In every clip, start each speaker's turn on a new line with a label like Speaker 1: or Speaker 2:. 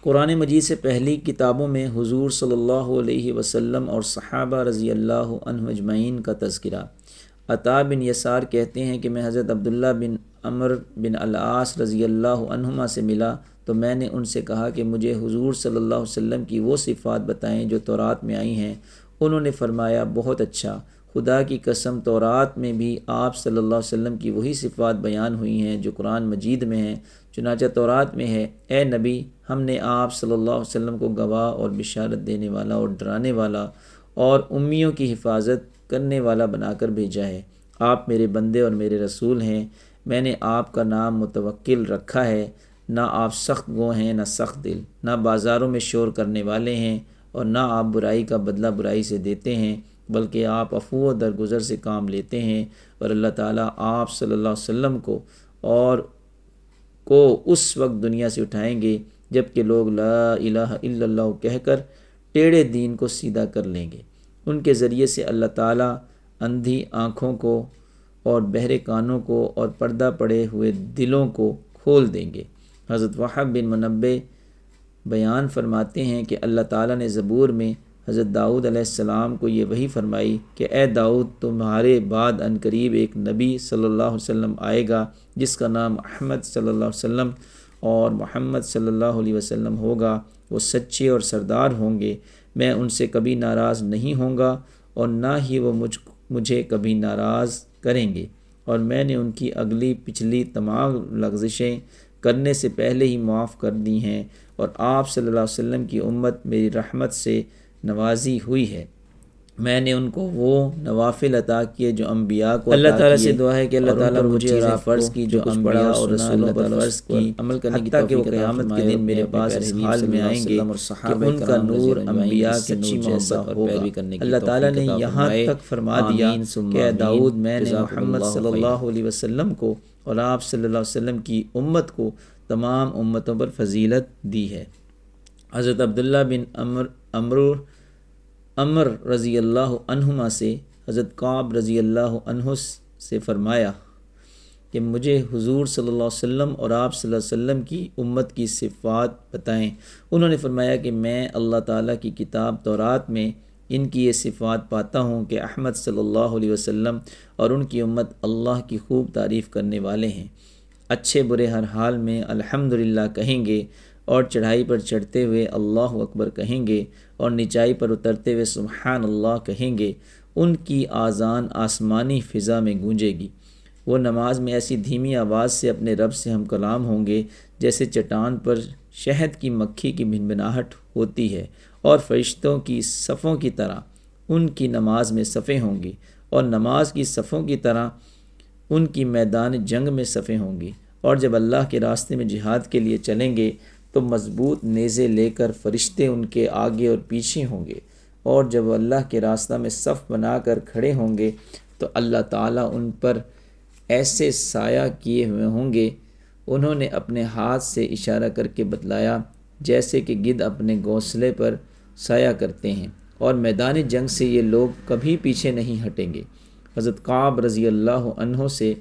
Speaker 1: قرآن مجید سے پہلی کتابوں میں حضور صلی اللہ علیہ وسلم اور صحابہ رضی اللہ عنہ اجمعین کا تذکرہ۔ عطا بن یسار کہتے ہیں کہ میں حضرت عبداللہ بن عمر بن العاص رضی اللہ عنہما سے ملا تو میں نے ان سے کہا کہ مجھے حضور صلی اللہ علیہ وسلم کی وہ صفات بتائیں جو تورات میں آئی ہیں۔ انہوں نے فرمایا بہت اچھا، خدا کی قسم تورات میں بھی آپ صلی اللہ علیہ وسلم کی وہی صفات بیان ہوئی ہیں جو قرآن مجید میں ہیں۔ چنانچہ تورات میں ہے، اے نبی، ہم نے آپ صلی اللہ علیہ وسلم کو گواہ اور بشارت دینے والا اور ڈرانے والا اور امیوں کی حفاظت کرنے والا بنا کر بھیجا ہے۔ آپ میرے بندے اور میرے رسول ہیں۔ میں نے آپ کا نام متوکل رکھا ہے۔ نہ آپ سخت گو ہیں نہ سخت دل، نہ بازاروں میں شور کرنے والے ہیں اور نہ آپ برائی کا بدلہ برائی سے دیتے ہیں، بلکہ آپ عفو و درگزر سے کام لیتے ہیں، اور اللہ تعالیٰ آپ صلی اللہ علیہ وسلم کو اس وقت دنیا سے اٹھائیں گے جب کہ لوگ لا الہ الا اللہ کہہ کر ٹیڑھے دین کو سیدھا کر لیں گے۔ ان کے ذریعے سے اللہ تعالیٰ اندھی آنکھوں کو اور بہرے کانوں کو اور پردہ پڑے ہوئے دلوں کو کھول دیں گے۔ حضرت وہب بن منبع بیان فرماتے ہیں کہ اللہ تعالیٰ نے زبور میں حضرت داؤد علیہ السلام کو یہ وحی فرمائی کہ اے داؤد، تمہارے بعد عنقریب ایک نبی صلی اللہ علیہ وسلم آئے گا جس کا نام احمد صلی اللہ علیہ وسلم اور محمد صلی اللہ علیہ وسلم ہوگا۔ وہ سچے اور سردار ہوں گے، میں ان سے کبھی ناراض نہیں ہوں گا اور نہ ہی وہ مجھے کبھی ناراض کریں گے، اور میں نے ان کی اگلی پچھلی تمام لغزشیں کرنے سے پہلے ہی معاف کر دی ہیں، اور آپ صلی اللہ علیہ وسلم کی امت میری رحمت سے نوازی ہوئی ہے۔ میں نے ان کو وہ نوافل عطا کیے جو انبیاء کو اللہ تعالیٰ سے دعا ہے کہ اللہ تعالیٰ مجھے اور فرض کی جو انبیاء اور رسولوں پر فرض کی عمل کرنے کی توفیق عطا قیامت کے دن میرے پاس اس حال میں آئیں گے کہ ان کا نور انبیاء کے نور جیسا ہوگا۔ اللہ تعالیٰ نے یہاں تک فرما دیا کہ اے داؤد، میں نے محمد صلی اللہ علیہ وسلم کو اور آپ صلی اللہ علیہ وسلم کی امت کو تمام امتوں پر فضیلت دی ہے۔ حضرت عبداللہ بن عمر رضی اللہ عنہما سے حضرت کعب رضی اللہ عنہ سے فرمایا کہ مجھے حضور صلی اللہ علیہ وسلم اور آپ صلی اللہ علیہ وسلم کی امت کی صفات بتائیں۔ انہوں نے فرمایا کہ میں اللہ تعالیٰ کی کتاب تورات میں ان کی یہ صفات پاتا ہوں کہ احمد صلی اللہ علیہ وسلم اور ان کی امت اللہ کی خوب تعریف کرنے والے ہیں، اچھے برے ہر حال میں الحمدللہ کہیں گے، اور چڑھائی پر چڑھتے ہوئے اللہ اکبر کہیں گے، اور نچائی پر اترتے ہوئے سبحان اللہ کہیں گے۔ ان کی آذان آسمانی فضا میں گونجے گی۔ وہ نماز میں ایسی دھیمی آواز سے اپنے رب سے ہم کلام ہوں گے جیسے چٹان پر شہد کی مکھی کی بھنبھناہٹ ہوتی ہے، اور فرشتوں کی صفوں کی طرح ان کی نماز میں صفیں ہوں گی، اور نماز کی صفوں کی طرح ان کی میدان جنگ میں صفیں ہوں گی۔ اور جب اللہ کے راستے میں جہاد کے لیے چلیں گے تو مضبوط نیزے لے کر فرشتے ان کے آگے اور پیچھے ہوں گے، اور جب وہ اللہ کے راستہ میں صف بنا کر کھڑے ہوں گے تو اللہ تعالیٰ ان پر ایسے سایہ کیے ہوئے ہوں گے۔ انہوں نے اپنے ہاتھ سے اشارہ کر کے بتلایا جیسے کہ گدھ اپنے گھونسلے پر سایہ کرتے ہیں، اور میدان جنگ سے یہ لوگ کبھی پیچھے نہیں ہٹیں گے۔ حضرت کعب رضی اللہ عنہ سے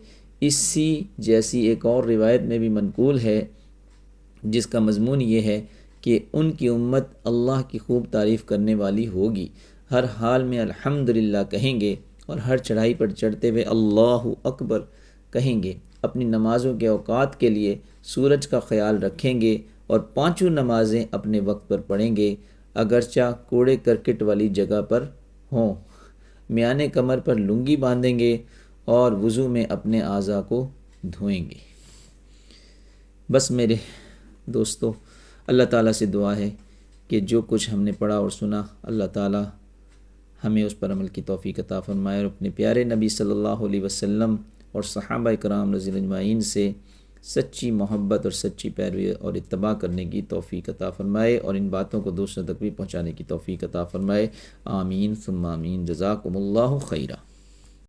Speaker 1: اسی جیسی ایک اور روایت میں بھی منقول ہے جس کا مضمون یہ ہے کہ ان کی امت اللہ کی خوب تعریف کرنے والی ہوگی، ہر حال میں الحمدللہ کہیں گے، اور ہر چڑھائی پر چڑھتے ہوئے اللہ اکبر کہیں گے، اپنی نمازوں کے اوقات کے لیے سورج کا خیال رکھیں گے، اور پانچوں نمازیں اپنے وقت پر پڑھیں گے اگرچہ کوڑے کرکٹ والی جگہ پر ہوں، میان کمر پر لنگی باندھیں گے، اور وضو میں اپنے اعضاء کو دھوئیں گے۔ بس میرے دوستو، اللہ تعالیٰ سے دعا ہے کہ جو کچھ ہم نے پڑھا اور سنا، اللہ تعالیٰ ہمیں اس پر عمل کی توفیق عطا فرمائے، اور اپنے پیارے نبی صلی اللہ علیہ وسلم اور صحابہ کرام رضی اللہ اجمعین سے سچی محبت اور سچی پیروی اور اتباع کرنے کی توفیق عطا فرمائے، اور ان باتوں کو دوسروں تک بھی پہنچانے کی توفیق عطا فرمائے۔ آمین ثم آمین۔ جزاکم اللہ خیرہ۔